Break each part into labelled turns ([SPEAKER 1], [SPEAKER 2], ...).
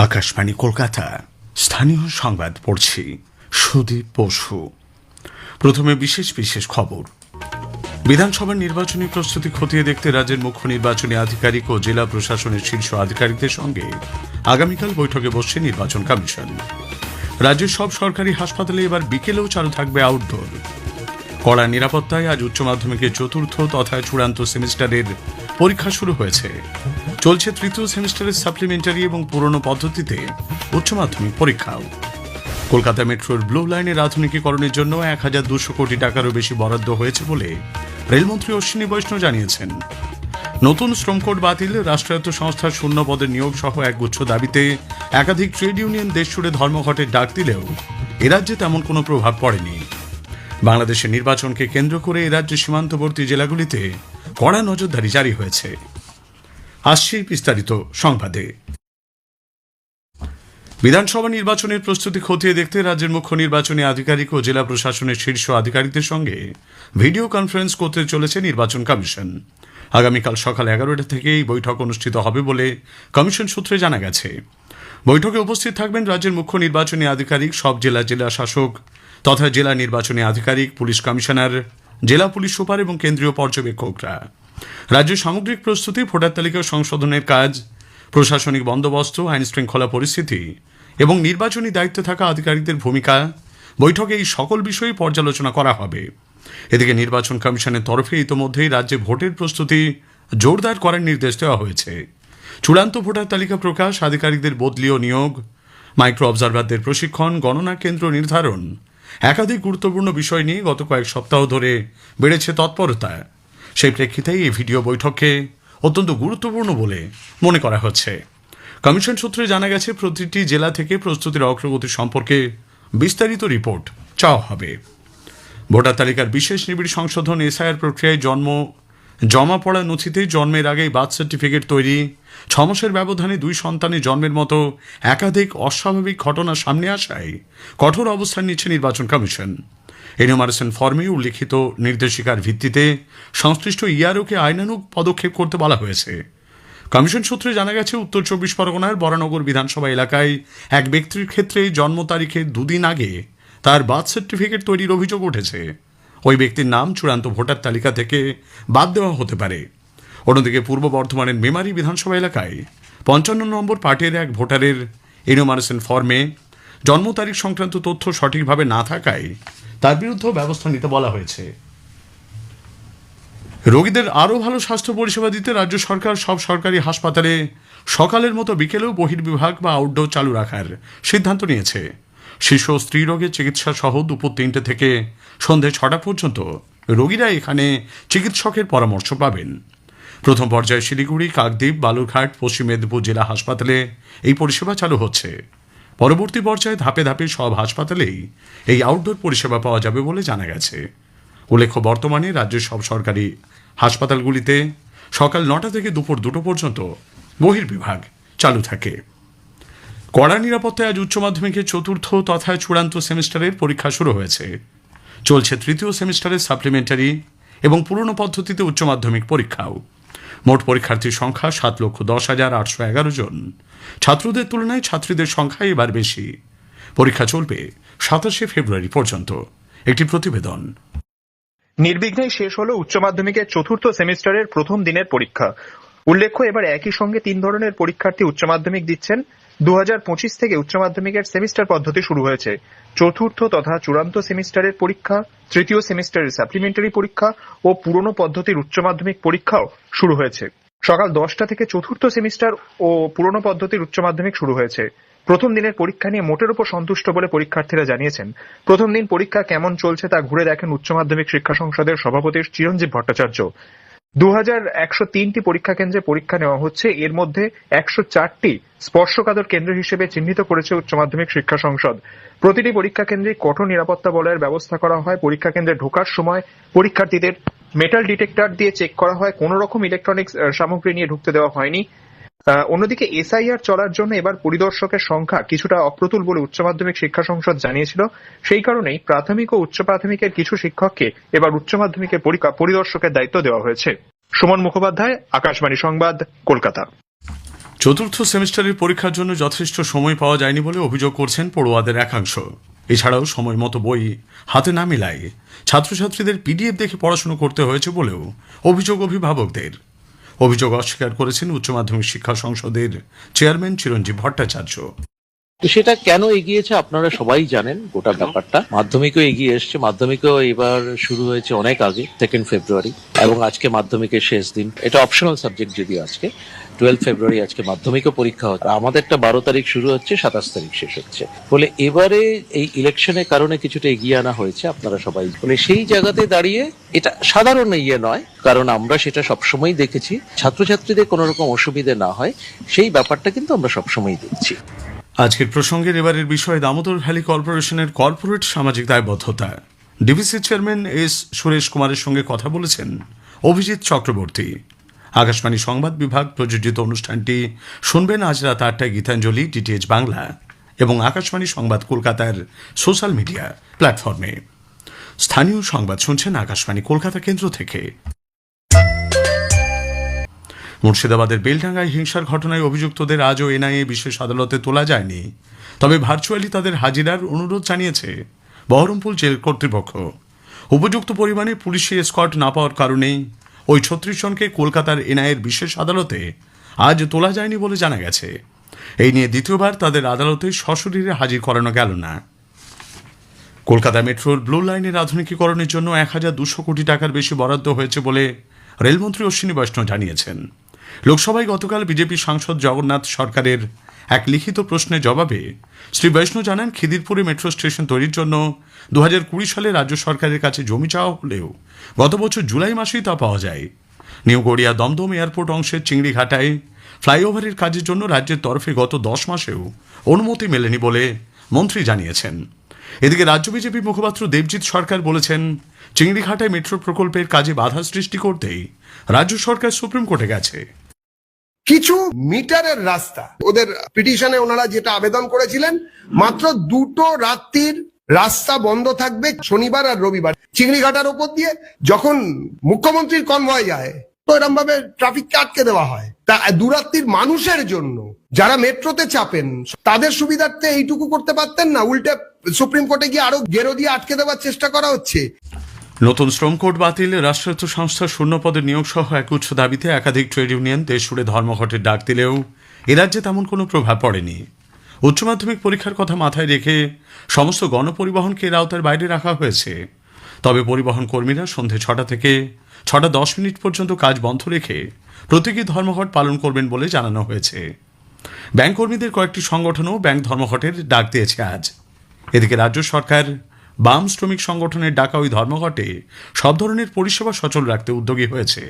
[SPEAKER 1] আকাশবাণী কলকাতা স্থানীয় সংবাদ পড়ছি সুদীপ বসু। প্রথমে বিশেষ বিশেষ খবর। বিধানসভার নির্বাচনী প্রস্তুতি খতিয়ে দেখতে রাজ্যের মুখ্য নির্বাচনী আধিকারিক ও জেলা প্রশাসনের শীর্ষ আধিকারিকদের সঙ্গে আগামীকাল বৈঠকে বসছে নির্বাচন কমিশন। রাজ্যের সব সরকারি হাসপাতালে এবার বিকেলেও চালু থাকবে আউটডোর। কড়া নিরাপত্তায় আজ উচ্চ মাধ্যমিকের চতুর্থ তথা চূড়ান্ত সেমিস্টারের পরীক্ষা শুরু হয়েছে। চলছে তৃতীয় সেমিস্টারের সাপ্লিমেন্টারি এবং পুরনো পদ্ধতিতে উচ্চ মাধ্যমিক পরীক্ষাও। কলকাতা মেট্রোর ব্লু লাইনের আধুনিকীকরণের জন্য ১,২০০ কোটি টাকারও বেশি বরাদ্দ হয়েছে বলে রেলমন্ত্রী অশ্বিনী বৈষ্ণব জানিয়েছেন। নতুন শ্রম কোড বাতিল, রাষ্ট্রায়ত্ত সংস্থার শূন্য পদের নিয়োগ সহ একগুচ্ছ দাবিতে একাধিক ট্রেড ইউনিয়ন দেশ জুড়ে ধর্মঘটের ডাক দিলেও এরাজ্যে তেমন কোনো প্রভাব পড়েনি। বাংলাদেশের নির্বাচনকে কেন্দ্র করে এরাজ্যের সীমান্তবর্তী জেলাগুলিতে কড়া নজরদারি জারি হয়েছে। আসছি বিস্তারিত সংবাদে। বিধানসভা নির্বাচনের প্রস্তুতি খতিয়ে দেখতে রাজ্যের মুখ্য নির্বাচনী আধিকারিক ও জেলা প্রশাসনের শীর্ষ আধিকারিকদের সঙ্গে ভিডিও কনফারেন্স করতে চলেছে নির্বাচন কমিশন। আগামীকাল সকাল 11টা থেকে এই বৈঠক অনুষ্ঠিত হবে বলে কমিশন সূত্রে জানা গেছে। বৈঠকে উপস্থিত থাকবেন রাজ্যের মুখ্য নির্বাচনী আধিকারিক, সব জেলা শাসক তথা জেলা নির্বাচনী আধিকারিক, পুলিশ কমিশনার, জেলা পুলিশ সুপার এবং কেন্দ্রীয় পর্যবেক্ষকরা। রাজ্যের সামগ্রিক প্রস্তুতি, ভোটার তালিকা সংশোধনের কাজ, প্রশাসনিক বন্দোবস্ত, আইন শৃঙ্খলা পরিস্থিতি এবং নির্বাচনী দায়িত্বে থাকা আধিকারিকদের ভূমিকা বৈঠকে এই সকল বিষয়ে পর্যালোচনা করা হবে। এদিকে নির্বাচন কমিশনের তরফে ইতোমধ্যেই রাজ্যে ভোটের প্রস্তুতি জোরদার করার নির্দেশ দেওয়া হয়েছে। চূড়ান্ত ভোটার তালিকা প্রকাশ, আধিকারিকদের বদলি ও নিয়োগ, মাইক্রো অবজারভারদের প্রশিক্ষণ, গণনা কেন্দ্র নির্ধারণ, একাধিক গুরুত্বপূর্ণ বিষয় নিয়ে গত কয়েক সপ্তাহ ধরে বেড়েছে তৎপরতা। সেই প্রেক্ষিতেই এই ভিডিও বৈঠককে অত্যন্ত গুরুত্বপূর্ণ বলে মনে করা হচ্ছে। কমিশন সূত্রে জানা গেছে, প্রতিটি জেলা থেকে প্রস্তুতির অগ্রগতি সম্পর্কে বিস্তারিত রিপোর্ট চাওয়া হবে। ভোটার তালিকার বিশেষ নিবিড় সংশোধন, এসআইআর প্রক্রিয়ায় জমা পড়া নথিতে জন্মের আগেই বার্থ সার্টিফিকেট তৈরি, 6 মাসের ব্যবধানে 2 সন্তানের জন্মের মতো একাধিক অস্বাভাবিক ঘটনা সামনে আসায় কঠোর অবস্থান নিচ্ছে নির্বাচন কমিশন। এনুমারেশন ফর্মে উল্লিখিত নির্দেশিকার ভিত্তিতে সংশ্লিষ্ট ইআরওকে আইনানুগ পদক্ষেপ করতে বলা হয়েছে। কমিশন সূত্রে জানা গেছে, উত্তর 24 পরগনার বরানগর বিধানসভা এলাকায় এক ব্যক্তির ক্ষেত্রে জন্ম তারিখের 2 দিন আগে তার বার্থ সার্টিফিকেট তৈরির অভিযোগ উঠেছে। ওই ব্যক্তির নাম চূড়ান্ত ভোটার তালিকা থেকে বাদ দেওয়া হতে পারে। অন্যদিকে পূর্ব বর্ধমানের মেমারি বিধানসভা এলাকায় 55 নম্বর পার্টির এক ভোটারের এনুমারেশন ফর্মে জন্ম তারিখ সংক্রান্ত তথ্য সঠিকভাবে না থাকায় তার বিরুদ্ধে ব্যবস্থা নিতে বলা হয়েছে। রোগীদের আরও ভালো স্বাস্থ্য পরিষেবা দিতে রাজ্য সরকার সব সরকারি হাসপাতালে সকালের মতো বিকেলেও বহির্বিভাগ বা আউটডোর চালু রাখার সিদ্ধান্ত নিয়েছে। শিশু ও স্ত্রী রোগের চিকিৎসা সহ দুপুর 3টে থেকে সন্ধে 6টা পর্যন্ত রোগীরা এখানে চিকিৎসকের পরামর্শ পাবেন। প্রথম পর্যায়ে শিলিগুড়ি, কাকদ্বীপ, বালুরঘাট, পশ্চিম মেদিনীপুর জেলা হাসপাতালে এই পরিষেবা চালু হচ্ছে। পরবর্তী পর্যায়ে ধাপে ধাপে সব হাসপাতালেই এই আউটডোর পরিষেবা পাওয়া যাবে বলে জানা গেছে। উল্লেখ্য, বর্তমানে রাজ্যের সব সরকারি হাসপাতালগুলিতে সকাল 9টা থেকে দুপুর 2টো পর্যন্ত বহির্বিভাগ চালু থাকে। কড়া নিরাপত্তায় আজ উচ্চ মাধ্যমিকের চতুর্থ তথা চূড়ান্ত সেমিস্টারের পরীক্ষা শুরু হয়েছে। চলছে তৃতীয় সেমিস্টারের সাপ্লিমেন্টারি এবং পুরনো পদ্ধতিতে উচ্চ মাধ্যমিক পরীক্ষাও। মোট পরীক্ষার্থীর সংখ্যা 7,10,811 জন। ছাত্রদের তুলনায় ছাত্রীদের সংখ্যা এবার বেশি। পরীক্ষা চলবে 27 ফেব্রুয়ারি পর্যন্ত। একটি প্রতিবেদন।
[SPEAKER 2] নির্বিঘ্নেই শেষ হলো উচ্চ মাধ্যমিকের চতুর্থ সেমিস্টারের প্রথম দিনের পরীক্ষা। উল্লেখ্য, এবার একই সঙ্গে 3 ধরনের পরীক্ষার্থী উচ্চ মাধ্যমিক দিচ্ছেন। 2025 থেকে উচ্চ মাধ্যমিকের সেমিস্টার পদ্ধতি শুরু হয়েছে। চতুর্থ তথা চূড়ান্ত সেমিস্টারের পরীক্ষা, তৃতীয় সেমিস্টারের সাপ্লিমেন্টারি পরীক্ষা ও পুরনো পদ্ধতির উচ্চ মাধ্যমিক পরীক্ষাও শুরু হয়েছে। সকাল 10টা থেকে চতুর্থ সেমিস্টার ও পুরনো পদ্ধতির উচ্চ মাধ্যমিক শুরু হয়েছে। প্রথম দিনের পরীক্ষা নিয়ে মোটের উপর সন্তুষ্ট বলে পরীক্ষার্থীরা জানিয়েছেন। প্রথম দিন পরীক্ষা কেমন চলছে তা ঘুরে দেখেন উচ্চ মাধ্যমিক শিক্ষা সংসদের সভাপতি চিরঞ্জীব ভট্টাচার্য। 2103টি পরীক্ষা কেন্দ্রে পরীক্ষা নেওয়া হচ্ছে। এর মধ্যে 104টি স্পর্শকাতর কেন্দ্র হিসেবে চিহ্নিত করেছে উচ্চ মাধ্যমিক শিক্ষা সংসদ। প্রতিটি পরীক্ষা কেন্দ্রে কঠোর নিরাপত্তা বলয়ের ব্যবস্থা করা হয়। পরীক্ষা কেন্দ্রে ঢোকার সময় পরীক্ষার্থীদের মেটাল ডিটেক্টর দিয়ে চেক করা হয়। কোন রকম ইলেকট্রনিক্স সামগ্রী নিয়ে ঢুকতে দেওয়া হয়নি। অন্যদিকে এসআইআর চলার জন্য এবার পরিদর্শকের সংখ্যা কিছুটা অপ্রতুল বলে উচ্চ মাধ্যমিক শিক্ষা সংসদ জানিয়েছিল। সেই কারণেই প্রাথমিক ও উচ্চ প্রাথমিকের কিছু শিক্ষককে এবার উচ্চ মাধ্যমিকের পরিদর্শকের দায়িত্ব দেওয়া হয়েছে। সুমন মুখোপাধ্যায়, আকাশবাণী সংবাদ, কলকাতা।
[SPEAKER 1] চতুর্থ সেমিস্টারের পরীক্ষার জন্য যথেষ্ট সময় পাওয়া যায়নি বলে অভিযোগ করছেন পড়ুয়াদের একাংশ। এছাড়াও সময় মতো বই হাতে না মেলায় ছাত্রছাত্রীদের পিডিএফ দেখে পড়াশুনো করতে হয়েছে বলেও অভিযোগ অভিভাবকদের। অভিযোগ অস্বীকার করেছেন উচ্চ মাধ্যমিক শিক্ষা সংসদের চেয়ারম্যান চিরঞ্জীব ভট্টাচার্য।
[SPEAKER 3] তো সেটা কেন এগিয়েছে আপনারা সবাই জানেন গোটা ব্যাপারটা। মাধ্যমিকও এগিয়ে এসছে, মাধ্যমিকও এবার শুরু হয়েছে অনেক আগে, 2 ফেব্রুয়ারি, এবং আজকে মাধ্যমিকের শেষ দিন। এটা অপশনাল সাবজেক্ট যদিও আজকে 12 ফেব্রুয়ারি আজকে মাধ্যমিকও পরীক্ষা হচ্ছে। আমাদেরটা 12 তারিখ শুরু হচ্ছে, 27 তারিখ শেষ হচ্ছে। ফলে এবারে এই ইলেকশনের কারণে কিছুটা এগিয়ে আনা হয়েছে আপনারা সবাই। ফলে সেই জায়গাতে দাঁড়িয়ে এটা সাধারণ নয়, কারণ আমরা সেটা সবসময় দেখেছি ছাত্রছাত্রীদের কোনো রকম অসুবিধে না হয়, সেই ব্যাপারটা কিন্তু আমরা সবসময় দেখছি।
[SPEAKER 1] আজকের প্রসঙ্গের এবারের বিষয় দামোদর ভ্যালি কর্পোরেশনের কর্পোরেট সামাজিক দায়বদ্ধতা। ডিভিসি চেয়ারম্যান এস সুরেশ কুমারের সঙ্গে কথা বলেছেন অভিজিৎ চক্রবর্তী। আকাশবাণী সংবাদ বিভাগ প্রযোজিত অনুষ্ঠানটি শুনবেন আজ রাত 8টায় গীতাঞ্জলি, ডিটিএইচ বাংলা এবং আকাশবাণী সংবাদ কলকাতার সোশ্যাল মিডিয়া প্ল্যাটফর্মে। স্থানীয় সংবাদ শুনছেন আকাশবাণী কলকাতা কেন্দ্র থেকে। মুর্শিদাবাদের বেলডাঙ্গায় হিংসার ঘটনায় অভিযুক্তদের আজও এনআইএ বিশেষ আদালতে তোলা যায়নি, তবে ভার্চুয়ালি তাদের হাজিরার অনুরোধ জানিয়েছে বহরমপুর জেল কর্তৃপক্ষ। উপযুক্ত পরিমাণে পুলিশি এসকর্ট না পাওয়ার কারণেই ওই 36 জনকে কলকাতার এনআইএর বিশেষ আদালতে আজ তোলা যায়নি বলে জানা গেছে। এই নিয়ে দ্বিতীয়বার তাদের আদালতে সশরীরে হাজির করানো গেল না। কলকাতা মেট্রোর ব্লু লাইনের আধুনিকীকরণের জন্য 1200 কোটি টাকার বেশি বরাদ্দ হয়েছে বলে রেলমন্ত্রী অশ্বিনী বৈষ্ণব জানিয়েছেন। লোকসভায় গতকাল বিজেপি সাংসদ জগন্নাথ সরকারের এক লিখিত প্রশ্নের জবাবে শ্রী বৈষ্ণব জানান, খিদিরপুরে মেট্রো স্টেশন তৈরির জন্য 2020 সালে রাজ্য সরকারের কাছে জমি চাওয়া হলেও গত বছর জুলাই মাসেই তা পাওয়া যায়। নিউ গড়িয়া দমদম এয়ারপোর্ট অংশের চিংড়িঘাটায় ফ্লাইওভারের কাজের জন্য রাজ্যের তরফে গত 10 মাসেও অনুমতি মেলেনি বলে মন্ত্রী জানিয়েছেন। এদিকে রাজ্য বিজেপি মুখপাত্র দেবজিৎ সরকার বলেছেন, চিংড়িঘাটায় মেট্রো প্রকল্পের কাজে বাধা সৃষ্টি করতেই রাজ্য সরকার সুপ্রিম কোর্টে গেছে।
[SPEAKER 4] কিছু মিটারের রাস্তা, ওদের পিটিশনে ওনারা যেটা আবেদন করেছিলেন, মাত্র 2 রাত্রির রাস্তা বন্ধ থাকবে শনিবার আর রবিবার চিংড়িঘাটার ওপর দিয়ে। যখন মুখ্যমন্ত্রীর কনভয় যায় তো এরকম ভাবে ট্রাফিককে আটকে দেওয়া হয়। তা 2 রাত্রির মানুষের জন্য যারা মেট্রোতে চাপেন তাদের সুবিধার্থে এইটুকু করতে পারতেন না? উল্টে সুপ্রিম কোর্টে গিয়ে আরো গেরো দিয়ে আটকে দেওয়ার চেষ্টা করা হচ্ছে।
[SPEAKER 1] নতুন শ্রম কোড বাতিল, রাষ্ট্রায়ত্ত সংস্থার শূন্যপদে নিয়োগ সহ এক উচ্চ দাবিতে একাধিক ট্রেড ইউনিয়ন দেশ জুড়ে ধর্মঘটের ডাক দিলেও এ রাজ্যে তেমন কোনো প্রভাব পড়েনি। উচ্চ মাধ্যমিক পরীক্ষার কথা মাথায় রেখে সমস্ত গণপরিবহনকে এর আওতার বাইরে রাখা হয়েছে। তবে পরিবহন কর্মীরা সন্ধে 6টা থেকে 6:10 পর্যন্ত কাজ বন্ধ রেখে প্রতীকী ধর্মঘট পালন করবেন বলে জানানো হয়েছে। ব্যাংক কর্মীদের কয়েকটি সংগঠনও ব্যাংক ধর্মঘটের ডাক দিয়েছে আজ। এদিকে রাজ্য সরকার বাম শ্রমিক সংগঠনের ডাকা ওই ধর্মঘটে সব ধরনের পরিষেবা সচল রাখতে উদ্যোগী হয়েছে।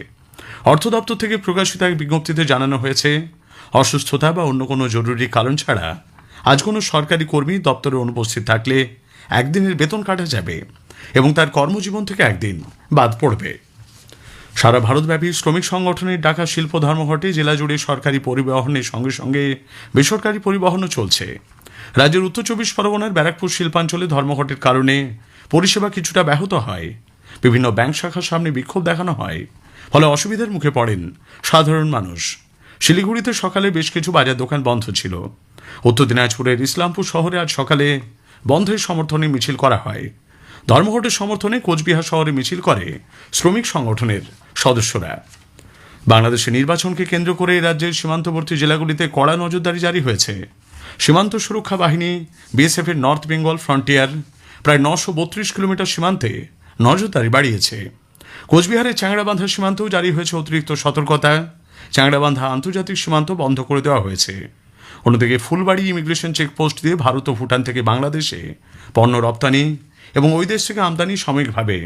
[SPEAKER 1] অর্থ দপ্তর থেকে প্রকাশিত এক বিজ্ঞপ্তিতে জানানো হয়েছে, অসুস্থতা বা অন্য কোনো জরুরি কারণ ছাড়া আজ কোনো সরকারি কর্মী দপ্তরে অনুপস্থিত থাকলে একদিনের বেতন কাটা যাবে এবং তার কর্মজীবন থেকে একদিন বাদ পড়বে। সারা ভারতব্যাপী শ্রমিক সংগঠনের ডাকা শিল্প ধর্মঘটে জেলা জুড়ে সরকারি পরিবহনের সঙ্গে সঙ্গে বেসরকারি পরিবহনও চলছে। রাজ্যের উত্তর 24 পরগনার ব্যারাকপুর শিল্পাঞ্চলে ধর্মঘটের কারণে পরিষেবা কিছুটা ব্যাহত হয়। বিভিন্ন ব্যাংক শাখার সামনে বিক্ষোভ দেখানো হয়, ফলে অসুবিধার মুখে পড়েন সাধারণ মানুষ। শিলিগুড়িতে সকালে বেশ কিছু বাজার দোকান বন্ধ ছিল। উত্তর দিনাজপুরের ইসলামপুর শহরে আজ সকালে বন্ধের সমর্থনে মিছিল করা হয়। ধর্মঘটের সমর্থনে কোচবিহার শহরে মিছিল করে শ্রমিক সংগঠনের সদস্যরা। বাংলাদেশে নির্বাচনকে কেন্দ্র করে রাজ্যের সীমান্তবর্তী জেলাগুলিতে কড়া নজরদারি জারি হয়েছে। সীমান্ত সুরক্ষা বাহিনী বিএসএফ এর নর্থ বেঙ্গল ফ্রন্টিয়ার প্রায় 932 কিলোমিটার সীমান্তে নজরদারি বাড়িয়েছে। কোচবিহারের চ্যাংড়াবান্ধা সীমান্তেও জারি হয়েছে অতিরিক্ত সতর্কতা। চ্যাংড়াবান্ধা আন্তর্জাতিক সীমান্ত বন্ধ করে দেওয়া হয়েছে। অন্যদিকে ফুলবাড়ি ইমিগ্রেশন চেকপোস্ট দিয়ে ভারত ও ভুটান থেকে বাংলাদেশে পণ্য রপ্তানি এবং ওই দেশ থেকে আমদানি সাময়িকভাবে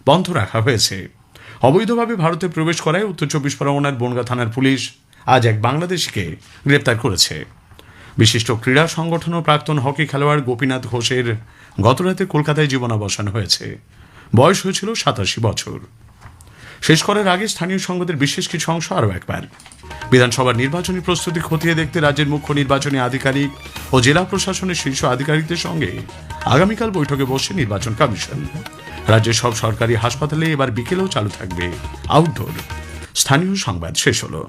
[SPEAKER 1] বন্ধ রাখা হয়েছে। অবৈধভাবে ভারতে প্রবেশ করায় উত্তর 24 পরগনার বনগাঁ থানার পুলিশ আজ এক বাংলাদেশিকে গ্রেপ্তার করেছে। বিশিষ্ট ক্রীড়া সংগঠন ও প্রাক্তন হকি খেলোয়াড় গোপীনাথ ঘোষের গতরাতে কলকাতায় জীবনাবসান হয়েছে। বয়স হয়েছিল 87 বছর। শেষ করার আগে স্থানীয় সংবাদের বিশেষ কিছু অংশ আরও একবার। বিধানসভার নির্বাচনী প্রস্তুতি খতিয়ে দেখতে রাজ্যের মুখ্য নির্বাচনী আধিকারিক ও জেলা প্রশাসনের শীর্ষ আধিকারিকদের সঙ্গে আগামীকাল বৈঠকে বসছে নির্বাচন কমিশন। রাজ্যের সব সরকারি হাসপাতালে এবার বিকেলেও চালু থাকবে আউটডোর। স্থানীয় সংবাদ শেষ হলো।